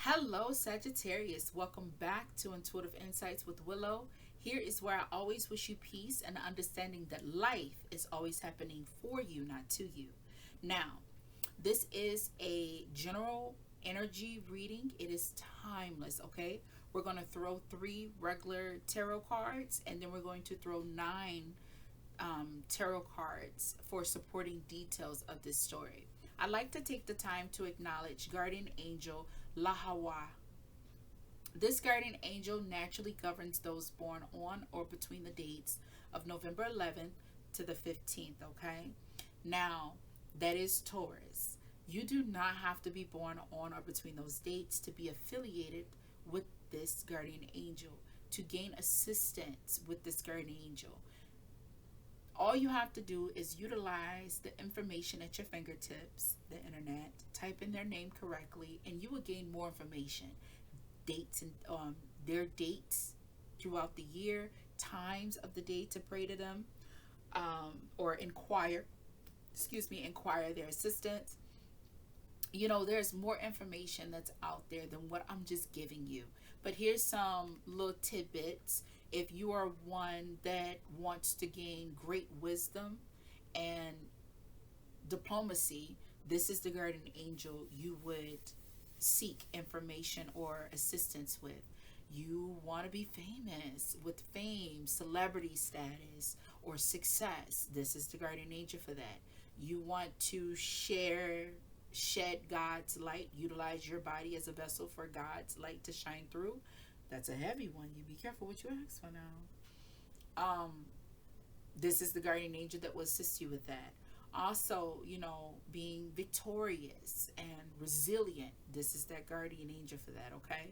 Hello, Sagittarius. Welcome back to Intuitive Insights with Willow. Here is where I always wish you peace and understanding that life is always happening for you, not to you. Now, this is a general energy reading. It is timeless, okay? We're going to throw three regular tarot cards and then we're going to throw nine tarot cards for supporting details of this story. I'd like to take the time to acknowledge Guardian Angel Lauviah. This guardian angel naturally governs those born on or between the dates of November 11th to the 15th, okay? Now, that is Taurus. You do not have to be born on or between those dates to be affiliated with this guardian angel, to gain assistance with this guardian angel. All you have to do is utilize the information at your fingertips, the internet, type in their name correctly, and you will gain more information. Dates and their dates throughout the year, times of the day to pray to them, or inquire their assistance. You know, there's more information that's out there than what I'm just giving you. But here's some little tidbits. If you are one that wants to gain great wisdom and diplomacy, this is the guardian angel you would seek information or assistance with. You want to be famous with fame, celebrity status, or success. This is the guardian angel for that. You want to shed God's light, utilize your body as a vessel for God's light to shine through. That's a heavy one. You be careful what you ask for now. This is the guardian angel that will assist you with that. Also, being victorious and resilient. This is that guardian angel for that, okay?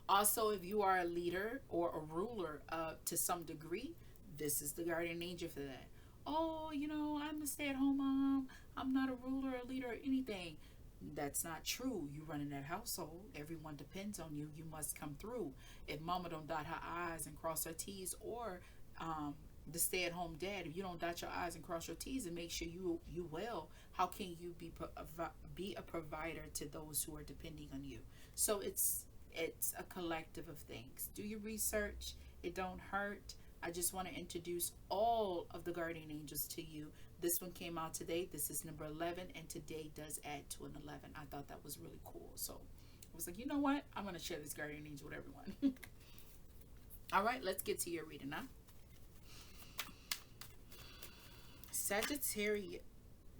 Also, if you are a leader or a ruler to some degree, this is the guardian angel for that. Oh, I'm a stay-at-home mom. I'm not a ruler, a leader, or anything. That's not true. You run in that household. Everyone depends on you. You must come through. If mama don't dot her I's and cross her T's, or the stay-at-home dad, if you don't dot your I's and cross your T's and make sure you well, how can you be a provider to those who are depending on you? So it's a collective of things. Do your research. It don't hurt. I just want to introduce all of the guardian angels to you. This one came out today. This is number 11, and today does add to an 11. I thought that was really cool. So I was like, you know what? I'm going to share this guardian angel with everyone. All right, let's get to your reading now. Sagittarius.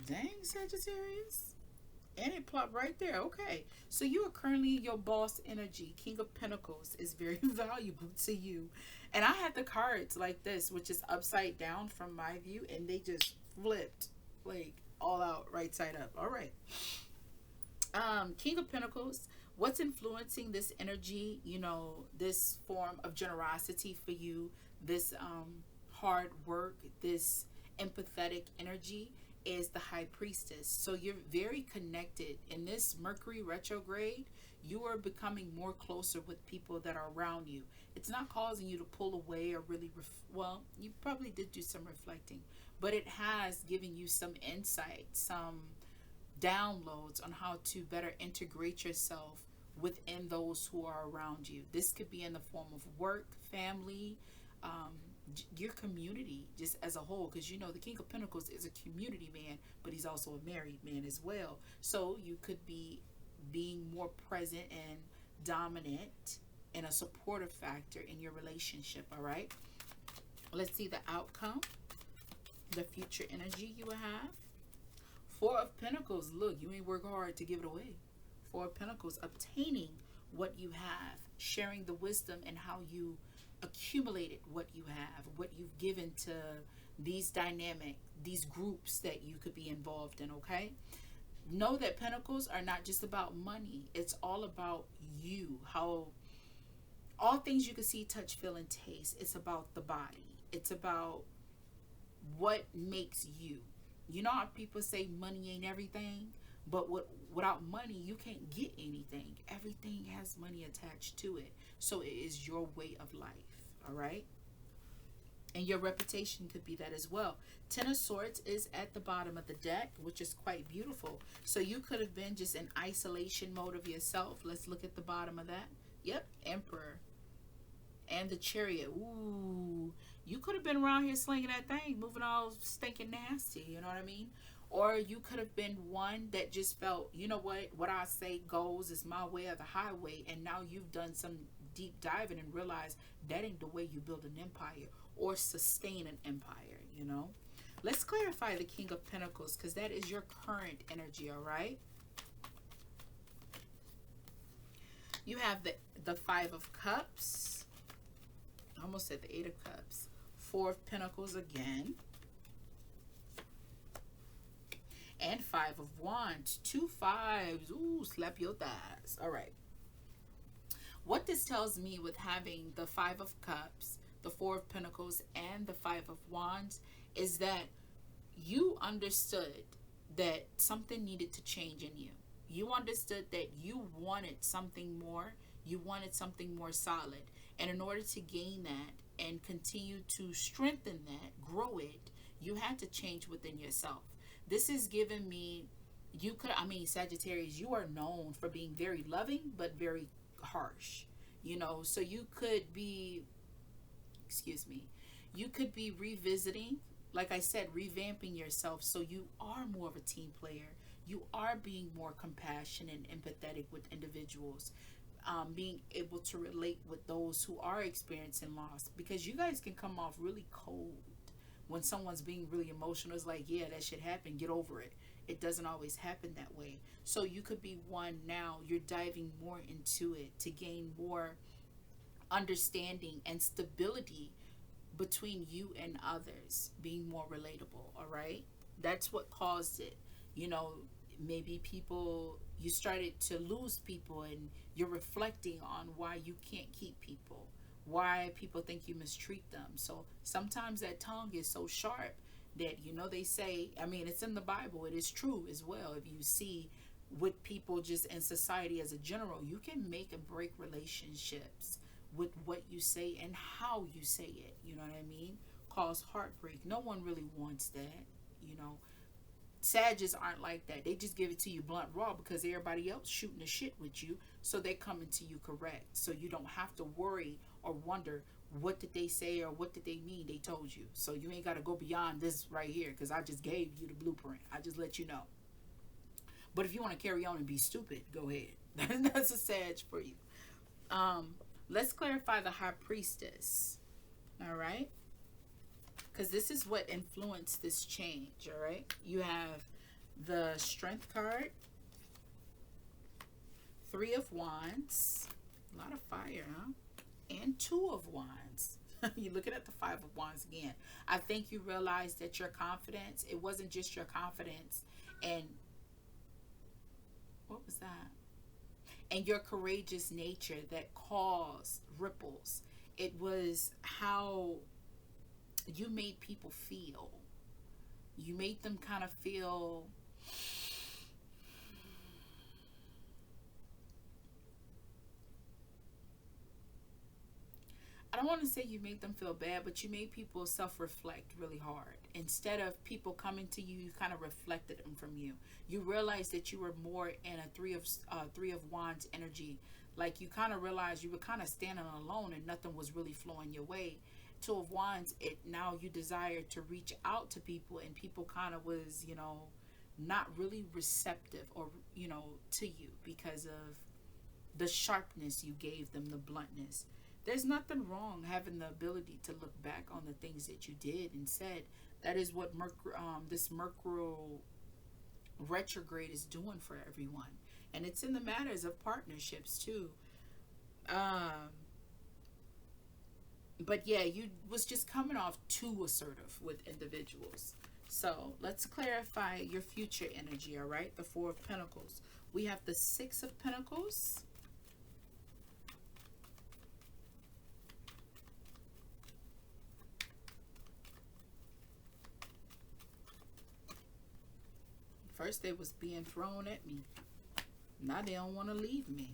Dang, Sagittarius. And it plopped right there. Okay. So you are currently your boss energy. King of Pentacles is very valuable to you. And I had the cards like this, which is upside down from my view. And they just flipped like all out right side up. All right. King of Pentacles. What's influencing this energy? This form of generosity for you. This hard work. This empathetic energy is the High Priestess. So you're very connected. In this Mercury retrograde, you are becoming more closer with people that are around you. It's not causing you to pull away or really well, you probably did do some reflecting, but it has given you some insight, some downloads on how to better integrate yourself within those who are around you. This could be in the form of work, family, your community just as a whole, because the King of Pentacles is a community man, but he's also a married man as well. So you could be being more present and dominant and a supportive factor in your relationship. All right, let's see the outcome, the future energy you will have. Four of Pentacles. Look, you ain't work hard to give it away. Four of Pentacles, obtaining what you have, sharing the wisdom and how you accumulated what you have, what you've given to these groups that you could be involved in, okay? Know that Pentacles are not just about money. It's all about you. How all things you can see, touch, feel, and taste. It's about the body. It's about what makes you. You know how people say money ain't everything? But without money, you can't get anything. Everything has money attached to it. So it is your way of life. All right. And your reputation could be that as well. Ten of Swords is at the bottom of the deck, which is quite beautiful. So you could have been just in isolation mode of yourself. Let's look at the bottom of that. Yep, Emperor. And the Chariot. Ooh, you could have been around here slinging that thing, moving all stinking nasty, you know what I mean? Or you could have been one that just felt, you know what I say goes is my way or the highway. And now you've done some deep diving and realized that ain't the way you build an empire or sustain an empire, you know? Let's clarify the King of Pentacles, because that is your current energy, all right? You have the Five of Cups. I almost said the Eight of Cups. Four of Pentacles again. And Five of Wands. Two fives. Ooh, slap your thighs. All right. What this tells me with having the Five of Cups, the Four of Pentacles, and the Five of Wands is that you understood that something needed to change in you. You understood that you wanted something more. You wanted something more solid. And in order to gain that and continue to strengthen that, grow it, you had to change within yourself. This is giving me, Sagittarius, you are known for being very loving, but very harsh. You know, so you could be, you could be revisiting, like I said, revamping yourself so you are more of a team player. You are being more compassionate and empathetic with individuals. Being able to relate with those who are experiencing loss, because you guys can come off really cold when someone's being really emotional. It's like, yeah, that shit happened, get over it. It doesn't always happen that way. So you could be one now, you're diving more into it to gain more understanding and stability between you and others, being more relatable, all right? That's what caused it. You know, maybe you started to lose people, and you're reflecting on why you can't keep people, why people think you mistreat them. So sometimes that tongue is so sharp that, they say, it's in the Bible, it is true as well. If you see with people just in society as a general, you can make and break relationships with what you say and how you say it, you know what I mean? Cause heartbreak. No one really wants that, Sagittarius aren't like that. They just give it to you blunt raw because everybody else shooting the shit with you, so they're coming to you correct. So you don't have to worry or wonder what did they say or what did they mean. They told you. So you ain't got to go beyond this right here, because I just gave you the blueprint. I just let you know. But if you want to carry on and be stupid, go ahead. That's a Sag for you. Let's clarify the High Priestess. All right? Because this is what influenced this change, all right? You have the Strength card, Three of Wands, a lot of fire, huh? And Two of Wands. You're looking at the Five of Wands again. I think you realized that your confidence, it wasn't just your confidence and, what was that? And your courageous nature that caused ripples. It was how you made people feel. You made them kind of feel, I don't want to say you made them feel bad, but you made people self-reflect really hard. Instead of people coming to you, you kind of reflected them from you. You realized that you were more in a Three of Wands energy. Like, you kind of realized you were kind of standing alone and nothing was really flowing your way. Two of Wands, now you desire to reach out to people, and people kind of was, not really receptive or, to you because of the sharpness you gave them, the bluntness. There's nothing wrong having the ability to look back on the things that you did and said. That is what this Mercurial retrograde is doing for everyone. And it's in the matters of partnerships too. But yeah, you was just coming off too assertive with individuals. So let's clarify your future energy, all right? The Four of Pentacles. We have the Six of Pentacles. First they was being thrown at me. Now they don't want to leave me.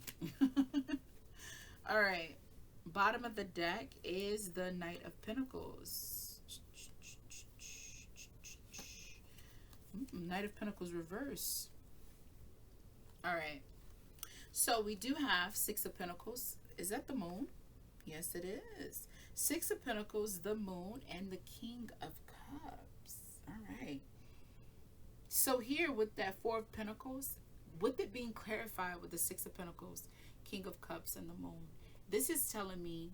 All right. Bottom of the deck is the Knight of Pentacles. Knight of Pentacles reverse. All right. So we do have Six of Pentacles. Is that the moon? Yes, it is. Six of Pentacles, the moon, and the King of Cups. All right. So here with that Four of Pentacles, with it being clarified with the Six of Pentacles, King of Cups, and the moon, this is telling me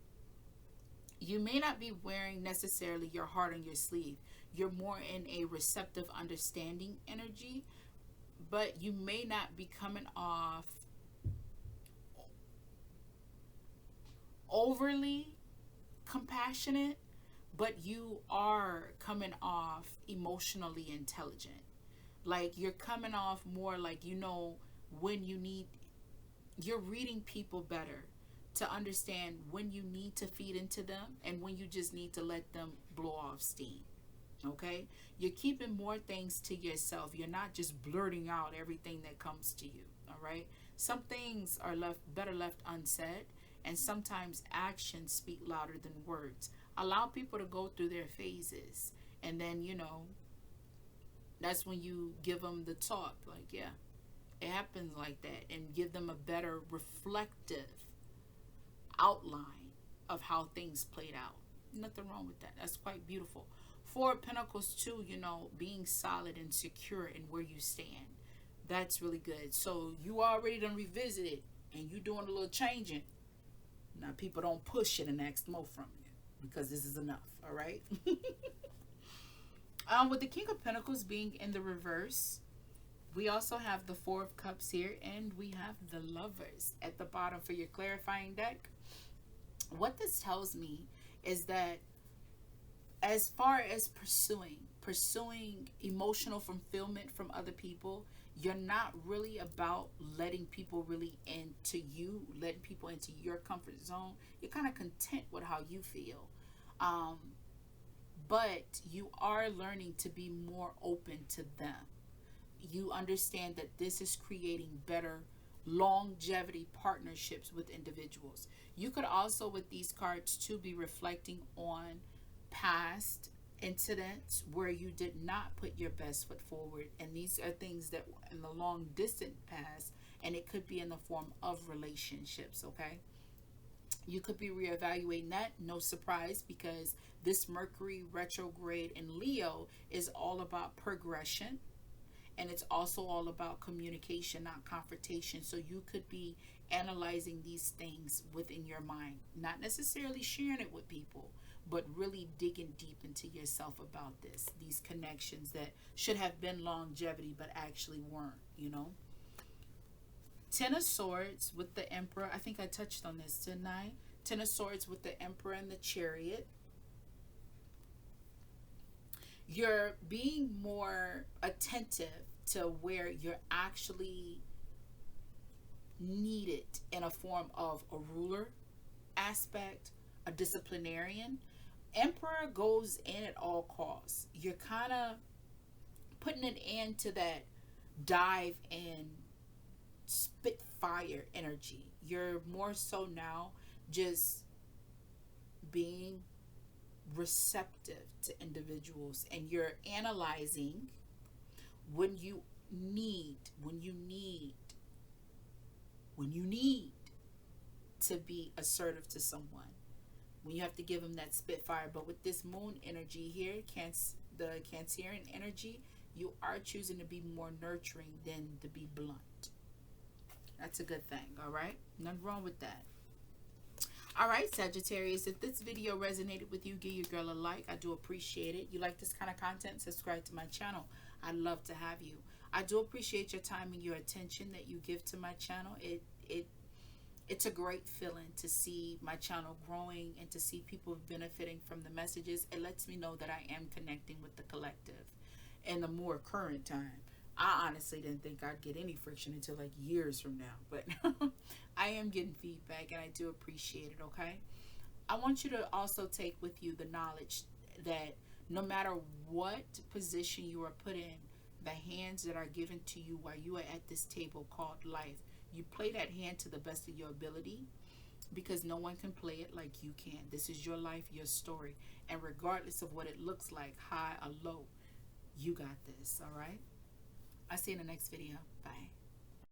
you may not be wearing necessarily your heart on your sleeve. You're more in a receptive, understanding energy, but you may not be coming off overly compassionate, but you are coming off emotionally intelligent. Like you're coming off more like, you know, when you need, you're reading people better to understand when you need to feed into them and when you just need to let them blow off steam. Okay? You're keeping more things to yourself. You're not just blurting out everything that comes to you. All right? Some things are better left unsaid, and sometimes actions speak louder than words. Allow people to go through their phases, and then, you know, that's when you give them the talk, like, yeah, it happens like that, and give them a better reflective outline of how things played out. Nothing wrong with that. That's quite beautiful. Four of Pentacles too, you know, being solid and secure in where you stand. That's really good. So you already done revisited and you doing a little changing. Now people don't push it and ask more from you, because this is enough. All right. With the King of Pentacles being in the reverse, we also have the Four of Cups here, and we have the Lovers at the bottom for your clarifying deck. What this tells me is that as far as pursuing emotional fulfillment from other people, you're not really about letting people really into you, letting people into your comfort zone. You're kind of content with how you feel. But you are learning to be more open to them. You understand that this is creating better longevity partnerships with individuals. You could also, with these cards too, be reflecting on past incidents where you did not put your best foot forward, and these are things that in the long distant past, and it could be in the form of relationships. Okay, you could be reevaluating that. No surprise, because this Mercury retrograde in Leo is all about progression, and it's also all about communication, not confrontation. So you could be analyzing these things within your mind, not necessarily sharing it with people, but really digging deep into yourself about these connections that should have been longevity but actually weren't, you know. Ten of Swords with the Emperor. I think I touched on this, didn't I? Ten of Swords with the Emperor and the Chariot. You're being more attentive to where you're actually needed in a form of a ruler aspect, a disciplinarian. Emperor goes in at all costs. You're kind of putting an end to that dive in spitfire energy. You're more so now just being receptive to individuals, and you're analyzing when you need to be assertive to someone, when you have to give them that spitfire. But with this moon energy here, the Cancerian energy, you are choosing to be more nurturing than to be blunt. That's a good thing. All right, nothing wrong with that. All right, Sagittarius, if this video resonated with you, give your girl a like. I do appreciate it. You like this kind of content, subscribe to my channel. I'd love to have you. I do appreciate your time and your attention that you give to my channel. It's a great feeling to see my channel growing and to see people benefiting from the messages. It lets me know that I am connecting with the collective in the more current time. I honestly didn't think I'd get any friction until like years from now, but I am getting feedback and I do appreciate it. Okay, I want you to also take with you the knowledge that no matter what position you are put in, the hands that are given to you while you are at this table called life, you play that hand to the best of your ability, because no one can play it like you can. This is your life, your story, and regardless of what it looks like, high or low, you got this. All right. I'll see you in the next video. Bye.